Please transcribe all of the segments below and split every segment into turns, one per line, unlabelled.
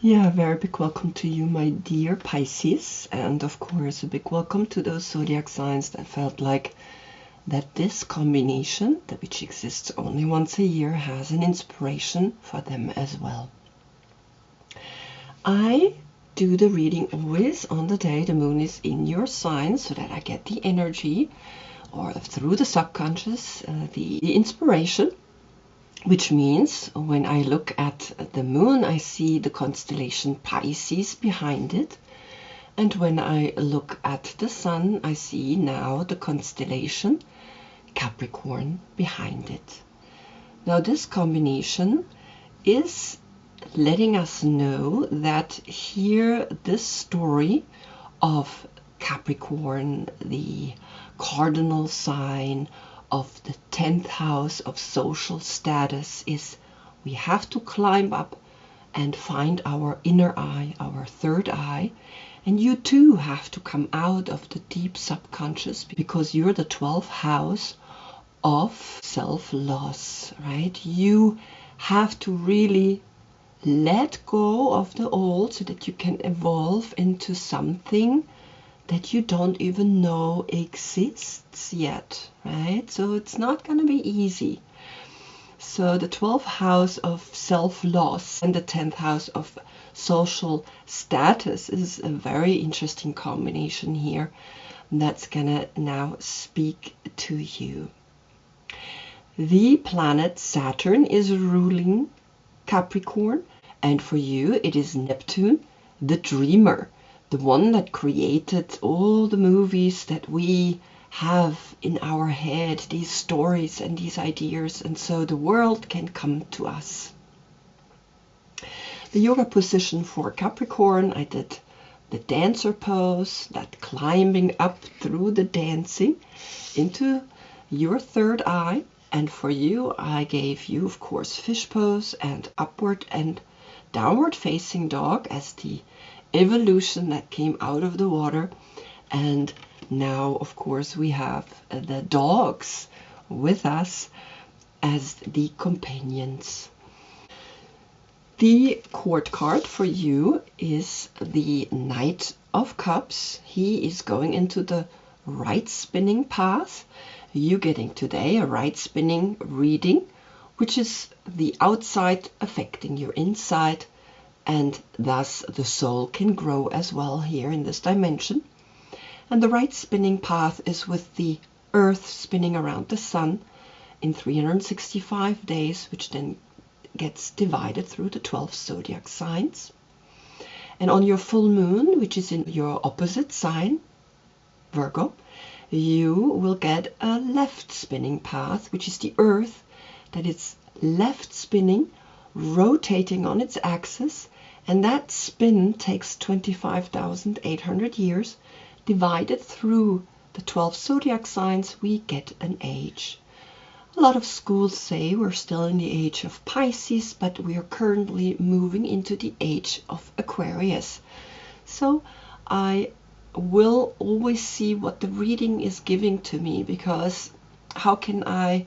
Yeah, very big welcome to you, my dear Pisces, and of course a big welcome to those zodiac signs that felt like that this combination, that which exists only once a year, has an inspiration for them as well. I do the reading always on the day the moon is in your sign, so that I get the energy, or through the subconscious, the inspiration. Which means when I look at the moon, I see the constellation Pisces behind it. And when I look at the sun, I see now the constellation Capricorn behind it. Now this combination is letting us know that here this story of Capricorn, the cardinal sign of the 10th house of social status, is we have to climb up and find our inner eye, our third eye, and you too have to come out of the deep subconscious because you're the 12th house of self-loss, right? You have to really let go of the old so that you can evolve into something that you don't even know exists yet, right? So it's not going to be easy. So the 12th house of self-loss and the 10th house of social status is a very interesting combination here that's going to now speak to you. The planet Saturn is ruling Capricorn, and for you it is Neptune, the dreamer, the one that created all the movies that we have in our head, these stories and these ideas, and so the world can come to us. The yoga position for Capricorn, I did the dancer pose, that climbing up through the dancing into your third eye, and for you I gave you, of course, fish pose and upward and downward facing dog as the evolution that came out of the water. And now of course we have the dogs with us as the companions. The court card for you is the Knight of Cups. He is going into the right spinning path. You getting today a right spinning reading, which is the outside affecting your inside, and thus the soul can grow as well here in this dimension. And the right spinning path is with the earth spinning around the sun in 365 days, which then gets divided through the 12 zodiac signs. And on your full moon, which is in your opposite sign, Virgo, you will get a left spinning path, which is the earth that is left spinning, rotating on its axis. And that spin takes 25,800 years. Divided through the 12 zodiac signs, we get an age. A lot of schools say we're still in the age of Pisces, but we are currently moving into the age of Aquarius. So I will always see what the reading is giving to me, because how can I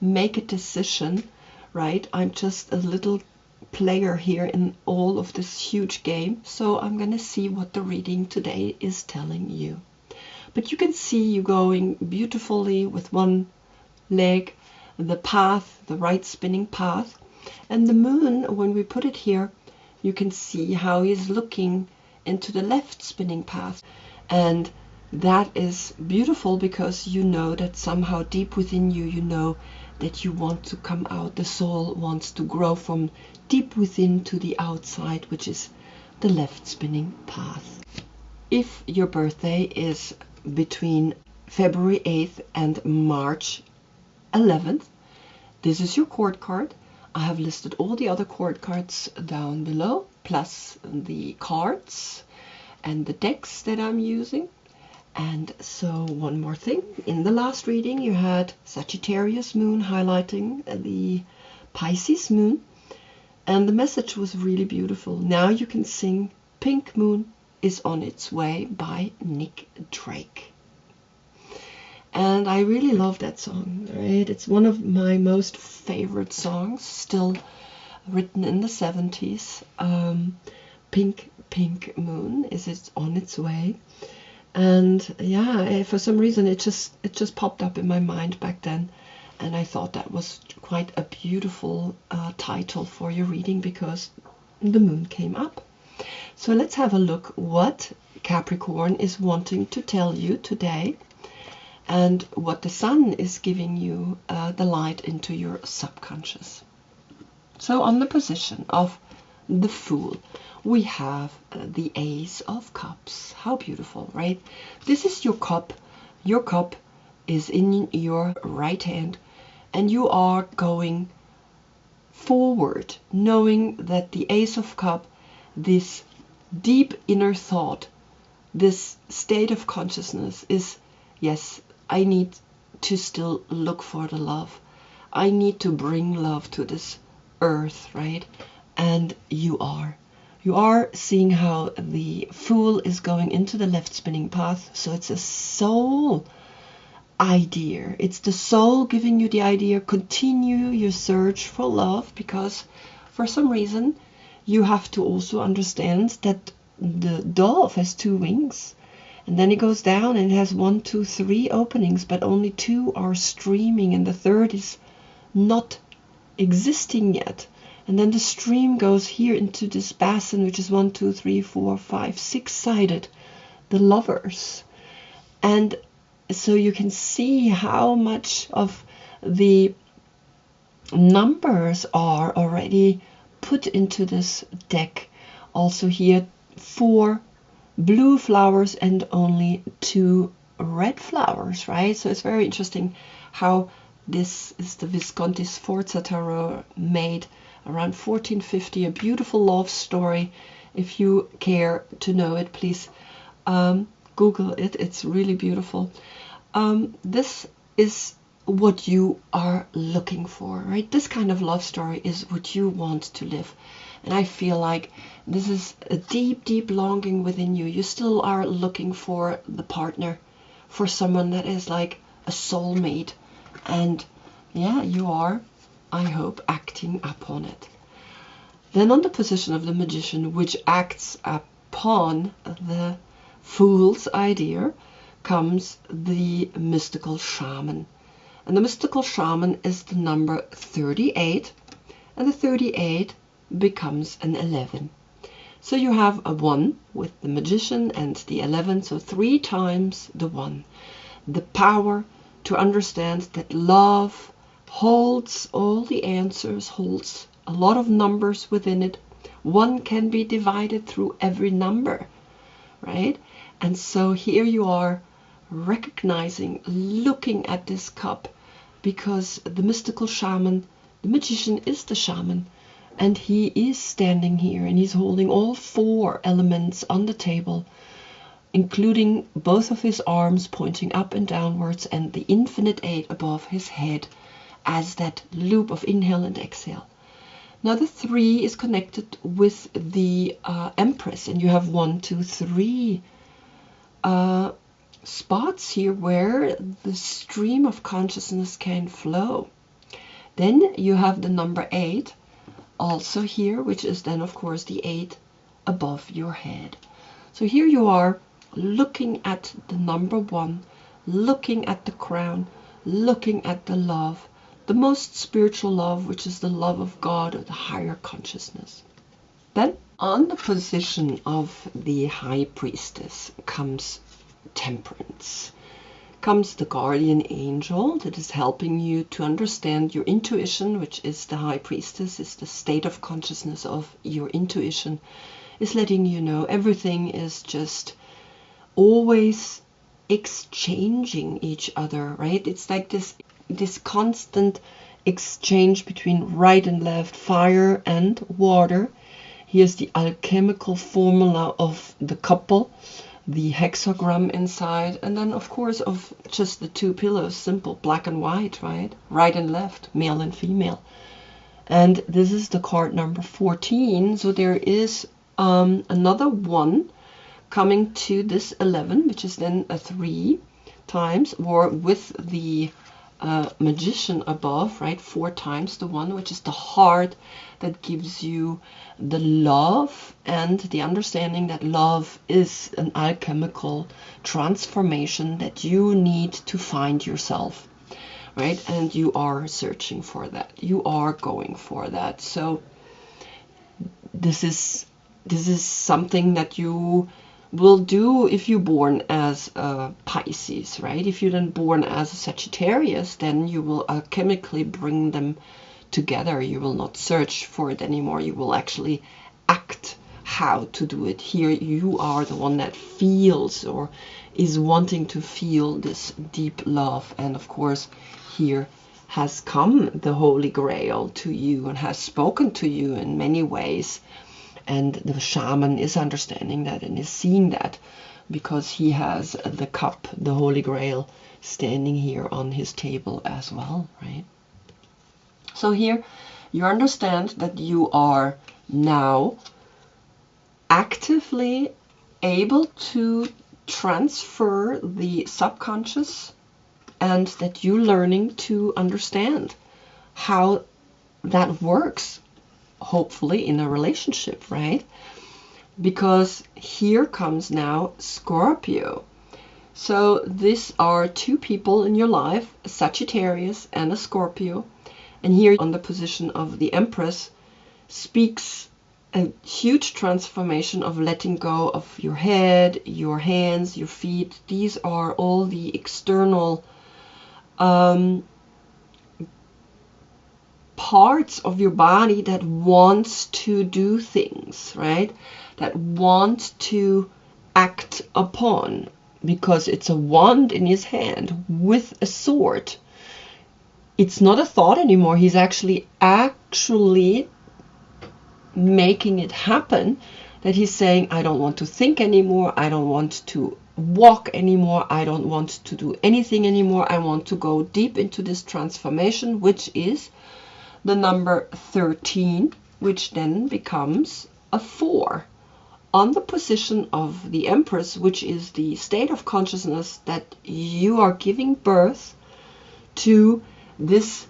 make a decision, right? I'm just a little player here in all of this huge game, so I'm going to see what the reading today is telling you. But you can see you going beautifully with one leg, the path, the right spinning path, and the moon, when we put it here, you can see how he's looking into the left spinning path, and that is beautiful because you know that somehow deep within you, you know that you want to come out. The soul wants to grow from deep within to the outside, which is the left spinning path. If your birthday is between February 8th and March 11th, this is your court card. I have listed all the other court cards down below, plus the cards and the decks that I'm using. And so one more thing, in the last reading you had Sagittarius moon highlighting the Pisces moon, and the message was really beautiful. Now you can sing Pink Moon is on its Way by Nick Drake. And I really love that song, right? It's one of my most favorite songs, still written in the 70s. pink moon is on its way. And yeah, for some reason it just popped up in my mind back then, and I thought that was quite a beautiful title for your reading because the moon came up. So let's have a look what Capricorn is wanting to tell you today, and what the sun is giving you the light into your subconscious. So on the position of the Fool, we have the Ace of Cups. How beautiful, right? This is your cup. Your cup is in your right hand, and you are going forward, knowing that the Ace of Cups, this deep inner thought, this state of consciousness is, yes, I need to still look for the love. I need to bring love to this earth, right? And you are seeing how the Fool is going into the left spinning path. So it's a soul idea. It's the soul giving you the idea, continue your search for love, because for some reason you have to also understand that the dove has 2 wings, and then it goes down and it has 1, 2, 3 openings, but only 2 are streaming and the third is not existing yet. And then the stream goes here into this basin, which is 1, 2, 3, 4, 5, 6-sided, the lovers. And so you can see how much of the numbers are already put into this deck. Also here 4 blue flowers and only 2 red flowers, right? So it's very interesting how this is the Visconti Sforza Tarot, made around 1450, a beautiful love story. If you care to know it, please Google it. It's really beautiful. This is what you are looking for, right? This kind of love story is what you want to live. And I feel like this is a deep, deep longing within you. You still are looking for the partner, for someone that is like a soulmate. And yeah, you are, I hope, acting upon it. Then on the position of the Magician, which acts upon the Fool's idea, comes the mystical shaman. And the mystical shaman is the number 38, and the 38 becomes an 11. So you have a 1 with the Magician and the 11, so 3 times the 1. The power to understand that love holds all the answers, holds a lot of numbers within it. 1 can be divided through every number, right? And so here you are recognizing, looking at this cup, because the mystical shaman, the Magician is the shaman, and he is standing here and he's holding all 4 elements on the table, including both of his arms pointing up and downwards, and the infinite 8 above his head as that loop of inhale and exhale. Now the 3 is connected with the Empress, and you have 1, 2, 3 spots here where the stream of consciousness can flow. Then you have the number 8 also here, which is then of course the 8 above your head. So here you are looking at the number 1, looking at the crown, looking at the love, the most spiritual love, which is the love of God, or the higher consciousness. Then on the position of the High Priestess comes Temperance, comes the guardian angel that is helping you to understand your intuition, which is the High Priestess, is the state of consciousness of your intuition, is letting you know everything is just always exchanging each other, right? It's like this constant exchange between right and left, fire and water. Here's the alchemical formula of the couple, the hexagram inside, and then of course of just the 2 pillows, simple black and white, right? Right and left, male and female. And this is the card number 14. So there is another 1 coming to this 11, which is then a 3 times, or with the magician above, right? 4 times the one, which is the heart that gives you the love and the understanding that love is an alchemical transformation that you need to find yourself, right? And you are searching for that. You are going for that. So this is something that you will do if you're born as a Pisces, right? If you're then born as a Sagittarius, then you will alchemically bring them together. You will not search for it anymore. You will actually act how to do it. Here you are the one that feels or is wanting to feel this deep love. And of course, here has come the Holy Grail to you and has spoken to you in many ways. And the shaman is understanding that and is seeing that because he has the cup, the Holy Grail, standing here on his table as well, right? So here you understand that you are now actively able to transfer the subconscious, and that you're learning to understand how that works, hopefully in a relationship, right? Because here comes now Scorpio. So these are 2 people in your life, a Sagittarius and a Scorpio. And here on the position of the Empress speaks a huge transformation of letting go of your head, your hands, your feet. These are all the external parts of your body that wants to do things, right? That want to act upon, because it's a wand in his hand with a sword. It's not a thought anymore. He's actually making it happen. That he's saying, I don't want to think anymore. I don't want to walk anymore. I don't want to do anything anymore. I want to go deep into this transformation, which is the number 13, which then becomes a 4 on the position of the Empress, which is the state of consciousness that you are giving birth to this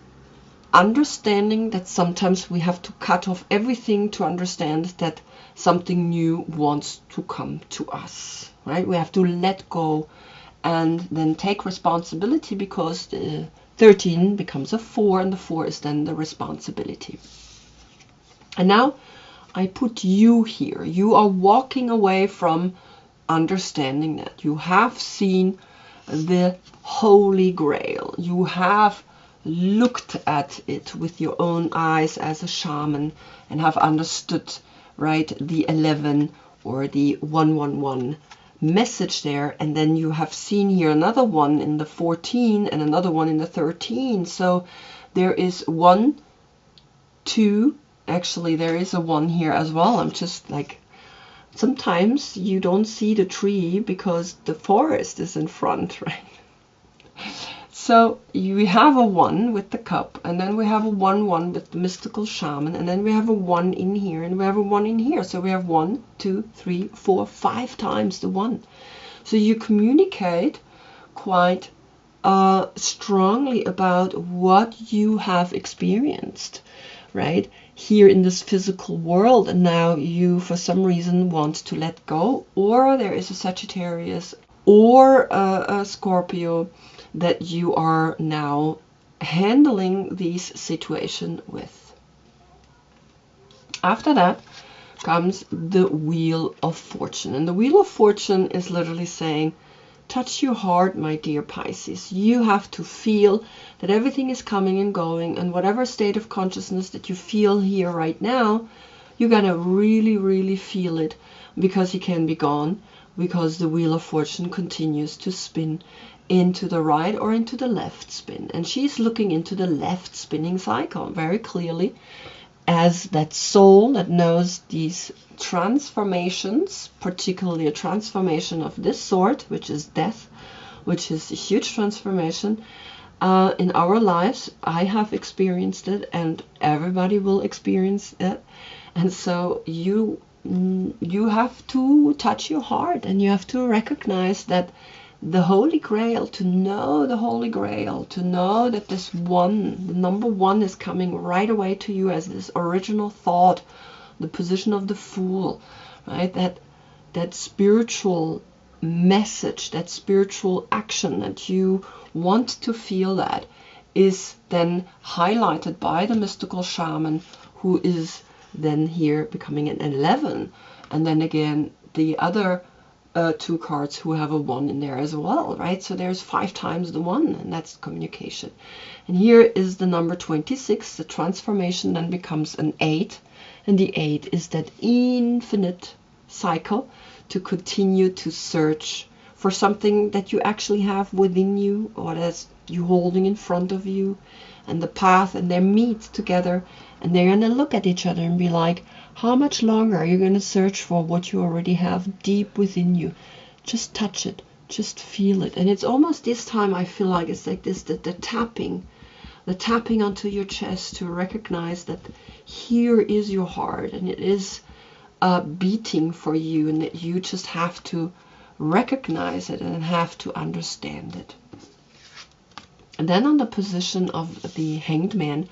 understanding that sometimes we have to cut off everything to understand that something new wants to come to us, right? We have to let go and then take responsibility, because the 13 becomes a 4, and the 4 is then the responsibility. And now I put you here. You are walking away from understanding that. You have seen the Holy Grail. You have looked at it with your own eyes as a shaman and have understood, right, the 11 or the 111 message there. And then you have seen here another one in the 14 and another one in the 13. So there is 1, 2, actually there is a 1 here as well. I'm just like, sometimes you don't see the tree because the forest is in front, right? So we have a 1 with the cup, and then we have a 1-1 with the mystical shaman, and then we have a 1 in here, and we have a 1 in here. So we have 1, 2, 3, 4, 5 times the 1. So you communicate quite strongly about what you have experienced, right, here in this physical world. And now you, for some reason, want to let go, or there is a Sagittarius or a Scorpio that you are now handling these situations with. After that comes the Wheel of Fortune. And the Wheel of Fortune is literally saying, touch your heart, my dear Pisces. You have to feel that everything is coming and going, and whatever state of consciousness that you feel here right now, you're gonna really, really feel it, because it can be gone, because the Wheel of Fortune continues to spin into the right or into the left spin. And she's looking into the left spinning cycle very clearly as that soul that knows these transformations, particularly a transformation of this sort, which is death, which is a huge transformation in our lives. I have experienced it, and everybody will experience it. And so you have to touch your heart, and you have to recognize that the Holy Grail, to know the Holy Grail, to know that this one, the number one, is coming right away to you as this original thought, the position of the Fool, right? That spiritual message, that spiritual action that you want to feel, that is then highlighted by the mystical shaman, who is then here becoming an 11. And then again, the other two cards who have a 1 in there as well, right? So there's 5 times the 1, and that's communication. And here is the number 26. The transformation then becomes an 8, and the 8 is that infinite cycle to continue to search for something that you actually have within you, or that's you holding in front of you, and the path, and they meet together, and they're going to look at each other and be like, how much longer are you going to search for what you already have deep within you? Just touch it, just feel it. And it's almost this time, I feel like it's like this, the tapping onto your chest to recognize that here is your heart, and it is beating for you, and that you just have to recognize it and have to understand it. And then on the position of the Hanged Man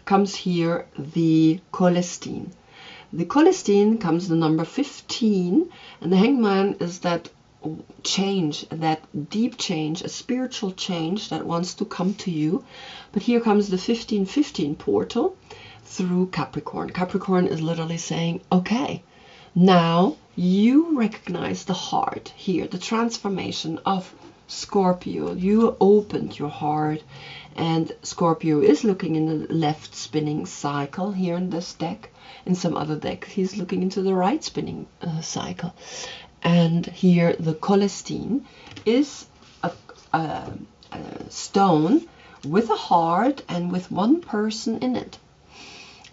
comes here the Celestine. The Celestine comes the number 15, and the Hanged Man is that change, that deep change, a spiritual change that wants to come to you. But here comes the 1515 portal through Capricorn. Capricorn is literally saying, okay, now you recognize the heart here, the transformation of Scorpio. You opened your heart, and Scorpio is looking in the left spinning cycle here in this deck. In some other deck, he's looking into the right spinning cycle. And here the Celestine is a stone with a heart and with one person in it.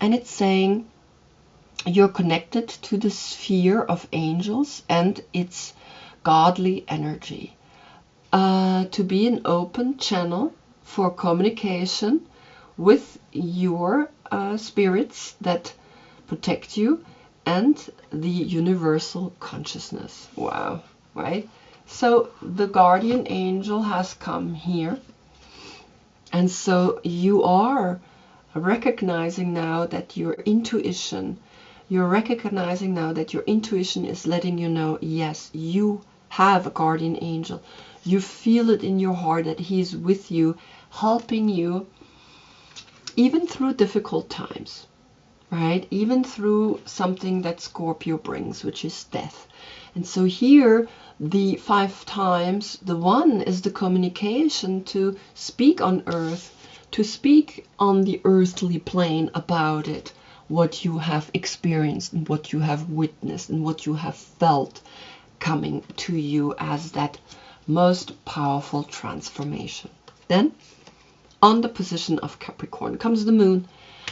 And it's saying you're connected to the sphere of angels and its godly energy. To be an open channel for communication with your spirits that protect you and the universal consciousness. Wow, right? So the guardian angel has come here, and so you are recognizing now that your intuition, you're recognizing now that your intuition is letting you know, yes, you have a guardian angel. You feel it in your heart that he's with you, helping you even through difficult times, right? Even through something that Scorpio brings, which is death. And so here, the 5 times, the 1 is the communication to speak on earth, to speak on the earthly plane about it, what you have experienced and what you have witnessed and what you have felt coming to you as that most powerful transformation. Then, on the position of Capricorn comes the moon.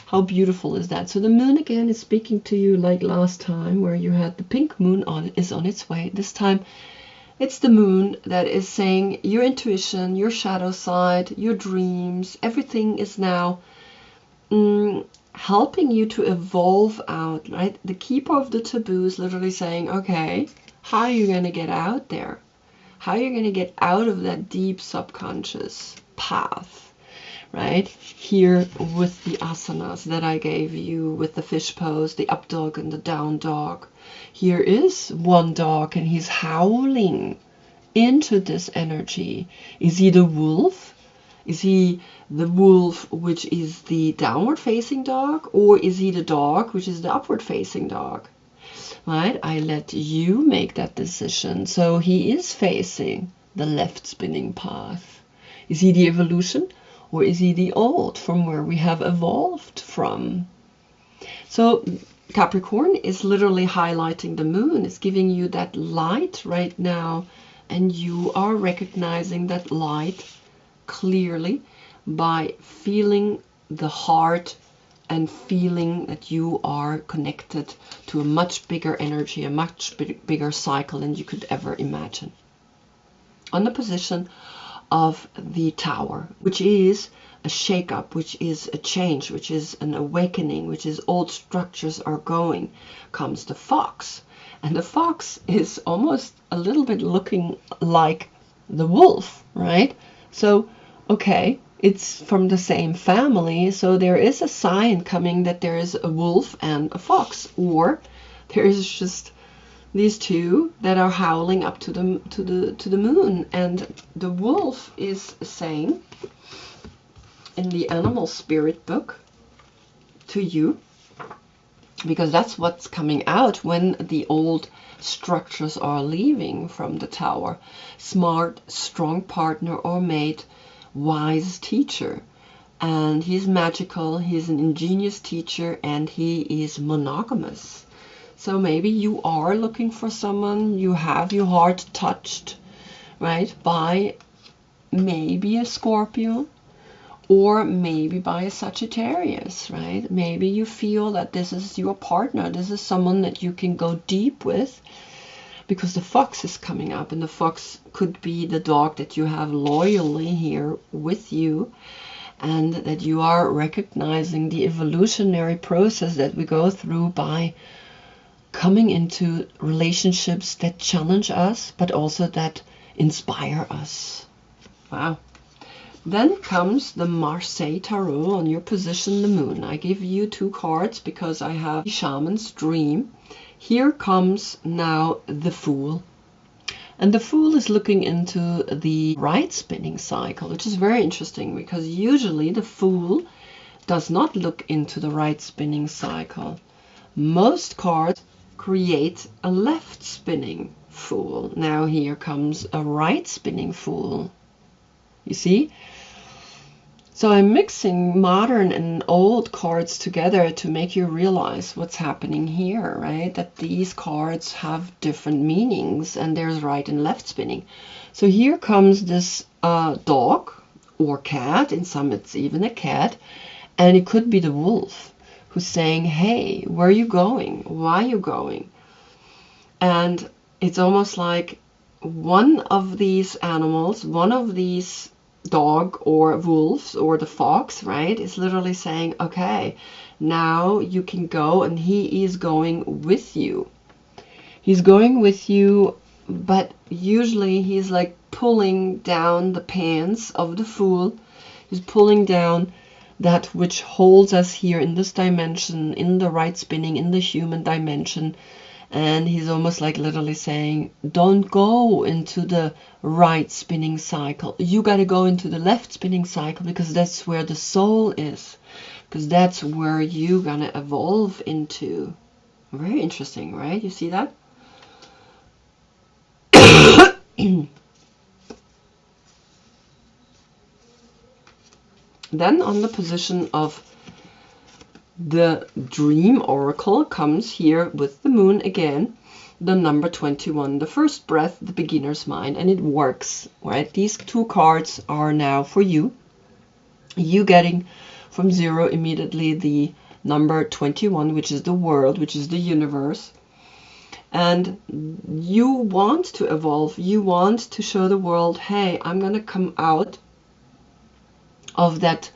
How beautiful is that? So the moon again is speaking to you like last time, where you had the pink moon is on its way. This time it's the moon that is saying your intuition, your shadow side, your dreams, everything is now helping you to evolve out, right? The keeper of the taboo is literally saying, okay, how are you going to get out there? How are you going to get out of that deep subconscious path? Right here with the asanas that I gave you, with the fish pose, the up dog and the down dog. Here is one dog and he's howling into this energy. Is he the wolf? Is he the wolf which is the downward facing dog, or is he the dog which is the upward facing dog? Right, I let you make that decision. So he is facing the left spinning path. Is he the evolution? Or is he the old, from where we have evolved from? So Capricorn is literally highlighting the moon. It's giving you that light right now. And you are recognizing that light clearly by feeling the heart and feeling that you are connected to a much bigger energy, a much bigger cycle than you could ever imagine. On the position of the Tower, which is a shake-up, which is a change, which is an awakening, which is old structures are going, comes the Fox. And the Fox is almost a little bit looking like the wolf, right? So, okay, it's from the same family, so there is a sign coming that there is a wolf and a fox, or there is just these two that are howling up to the moon. And the wolf is saying in the animal spirit book to you, because that's what's coming out when the old structures are leaving from the tower. Smart, strong partner or mate, wise teacher. And he's magical, he's an ingenious teacher, and he is monogamous. So maybe you are looking for someone, you have your heart touched, right, by maybe a Scorpio, or maybe by a Sagittarius, right? Maybe you feel that this is your partner, this is someone that you can go deep with, because the fox is coming up, and the fox could be the dog that you have loyally here with you, and that you are recognizing the evolutionary process that we go through by coming into relationships that challenge us, but also that inspire us. Wow. Then comes the Marseille Tarot on your position, the moon. I give you 2 cards because I have the Shaman's Dream. Here comes now the Fool. And the Fool is looking into the right spinning cycle, which is very interesting because usually the Fool does not look into the right spinning cycle. Most cards create a left spinning Fool. Now here comes a right spinning Fool. You see? So I'm mixing modern and old cards together to make you realize what's happening here, right? That these cards have different meanings, and there's right and left spinning. So here comes this dog or cat, in some it's even a cat, and it could be the wolf who's saying, hey, where are you going? Why are you going? And it's almost like one of these animals, one of these dog or wolves or the fox, right, is literally saying, okay, now you can go, and he is going with you. He's going with you, but usually he's like pulling down the pants of the Fool. He's pulling down that which holds us here in this dimension, in the right spinning, in the human dimension. And he's almost like literally saying, don't go into the right spinning cycle. You got to go into the left spinning cycle, because that's where the soul is. Because that's where you're going to evolve into. Very interesting, right? You see that? Then on the position of the Dream Oracle comes here with the moon again, the number 21, the first breath, the beginner's mind, and it works, right? These 2 cards are now for you. You getting from 0 immediately the number 21, which is the world, which is the universe. And you want to evolve. You want to show the world, hey, I'm going to come out of that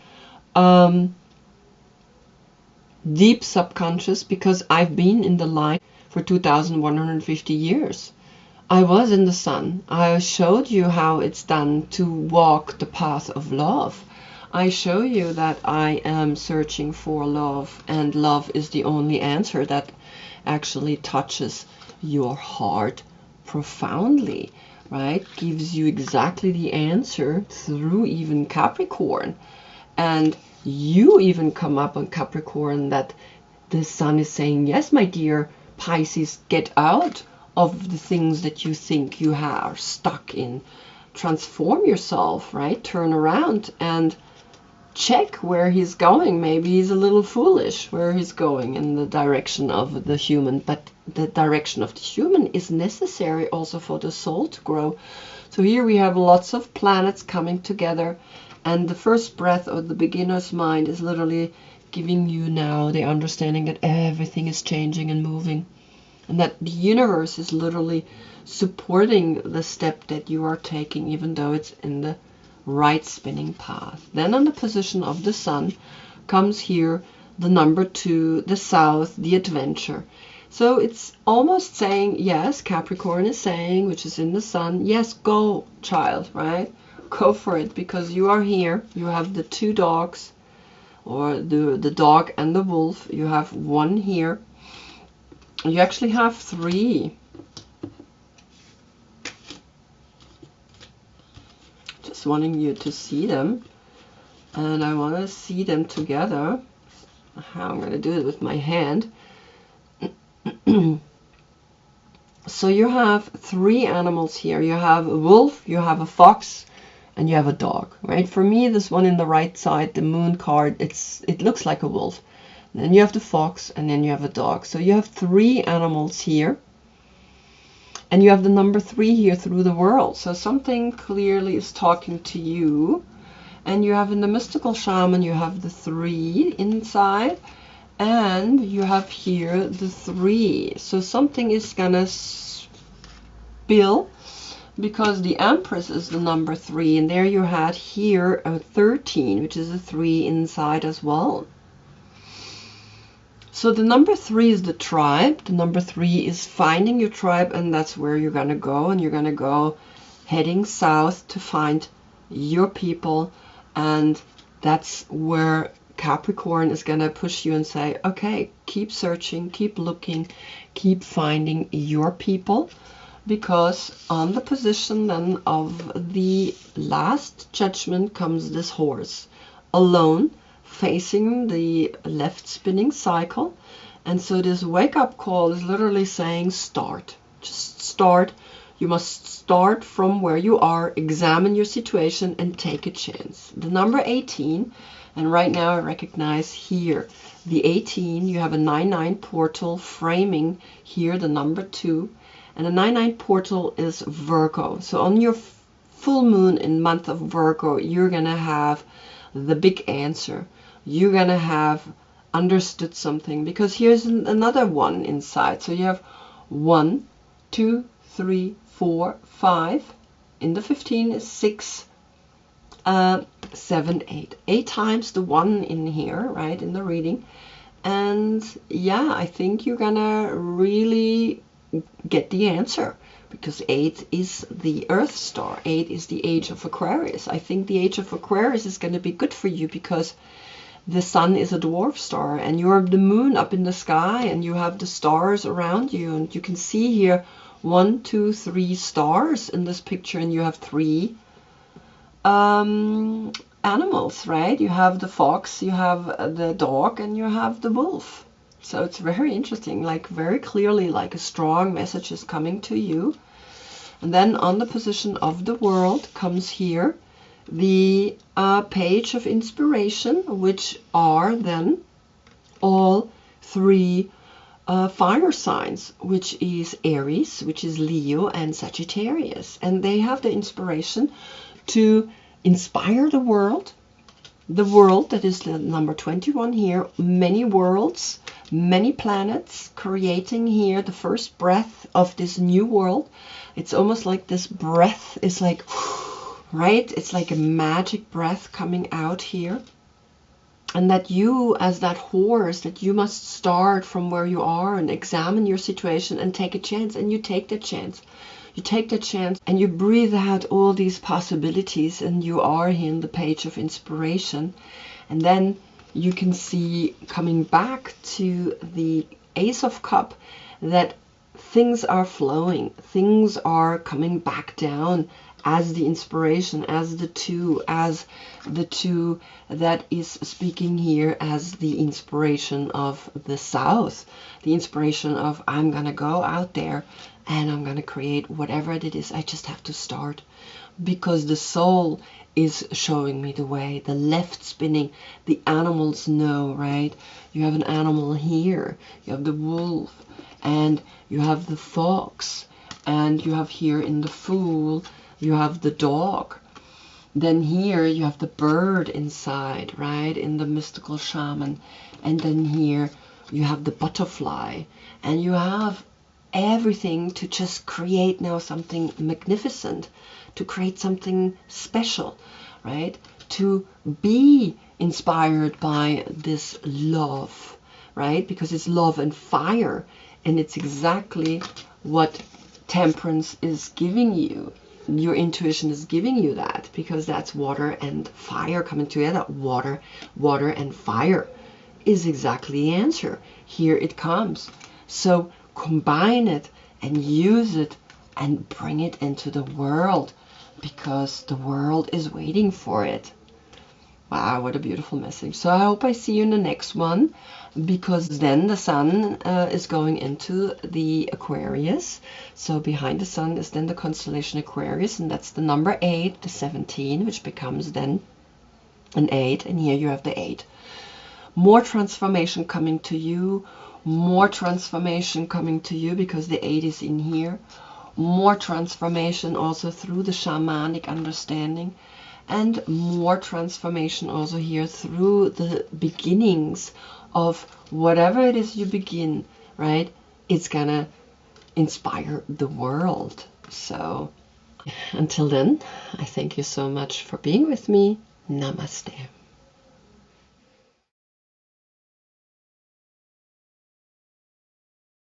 deep subconscious, because I've been in the light for 2,150 years. I was in the sun. I showed you how it's done to walk the path of love. I show you that I am searching for love, and love is the only answer that actually touches your heart profoundly, right? Gives you exactly the answer through even Capricorn. And you even come up on Capricorn that the sun is saying, yes, my dear Pisces, get out of the things that you think you are stuck in. Transform yourself, right? Turn around and check where he's going. Maybe he's a little foolish where he's going in the direction of the human, but the direction of the human is necessary also for the soul to grow. So here we have lots of planets coming together, and the first breath of the beginner's mind is literally giving you now the understanding that everything is changing and moving, and that the universe is literally supporting the step that you are taking, even though it's in the right spinning path. Then on the position of the sun comes here the number 2, the south, the adventure. So it's almost saying, yes, Capricorn is saying, which is in the sun, yes, go, child, right? Go for it, because you are here. You have the two dogs, or the dog and the wolf. You have one here. You actually have three. Just wanting you to see them. And I want to see them together. How I'm going to do it with my hand. So you have three animals here. You have a wolf, you have a fox, and you have a dog, right? For me, this one in the right side, the moon card, it looks like a wolf. Then you have the fox, and then you have a dog. So you have three animals here. And you have the number 3 here through the world. So something clearly is talking to you. And you have in the mystical shaman, you have the 3 inside. And you have here the 3. So something is gonna spill, because the Empress is the number 3, and there you had here a 13, which is a 3 inside as well. So the number 3 is the tribe. The number 3 is finding your tribe, and that's where you're gonna go, and you're gonna go heading south to find your people. And that's where Capricorn is going to push you and say, okay, keep searching, keep looking, keep finding your people, because on the position then of the last judgment comes this horse, alone, facing the left spinning cycle. And so this wake-up call is literally saying, start. Just start. You must start from where you are, examine your situation, and take a chance. The number 18, and right now I recognize here the 18, you have a 9-9 portal framing here the number 2, and a 9-9 portal is Virgo. So on your full moon in month of Virgo, you're gonna have the big answer. You're gonna have understood something, because here's another 1 inside. So you have 1, 2, 3, 4, 5. In the 15 is 6, 7, 8. 8 times the 1 in here, right, in the reading. And yeah, I think you're gonna really get the answer, because 8 is the Earth star. 8 is the age of Aquarius. I think the age of Aquarius is going to be good for you, because the sun is a dwarf star, and you're the moon up in the sky, and you have the stars around you, and you can see here 1, 2, 3 stars in this picture, and you have 3 animals, right? You have the fox, you have the dog, and you have the wolf. So it's very interesting, like very clearly, like a strong message is coming to you. And then on the position of the world comes here the page of inspiration, which are then all 3 fire signs, which is Aries, which is Leo, and Sagittarius. And they have the inspiration to inspire the world that is the number 21 here, many worlds, many planets, creating here the first breath of this new world. It's almost like this breath is like, right? It's like a magic breath coming out here. And that you, as that horse, that you must start from where you are and examine your situation and take a chance. And you take that chance. You take that chance and you breathe out all these possibilities, and you are here in the page of inspiration. And then you can see, coming back to the Ace of Cups, that things are flowing, things are coming back down as the inspiration, as the two that is speaking here as the inspiration of the South, the inspiration of, I'm gonna go out there and I'm gonna create whatever it is. I just have to start, because the soul is showing me the way. The left spinning, the animals know, right? You have an animal here, you have the wolf, and you have the fox, and you have here in the Fool, you have the dog. Then here you have the bird inside, right, in the mystical shaman. And then here you have the butterfly, and you have everything to just create now something magnificent, to create something special, right? To be inspired by this love, right? Because it's love and fire, and it's exactly what temperance is giving you. Your intuition is giving you that, because that's water and fire coming together. Water and fire is exactly the answer. Here it comes. So combine it and use it and bring it into the world, because the world is waiting for it. Wow, what a beautiful message. So I hope I see you in the next one, because then the sun is going into the Aquarius. So behind the sun is then the constellation Aquarius, and that's the number 8, the 17, which becomes then an 8, and here you have the 8. More transformation coming to you, more transformation coming to you, because the 8 is in here. More transformation also through the shamanic understanding, and more transformation also here through the beginnings of whatever it is you begin, right? It's gonna inspire the world. So until then, I thank you so much for being with me. Namaste.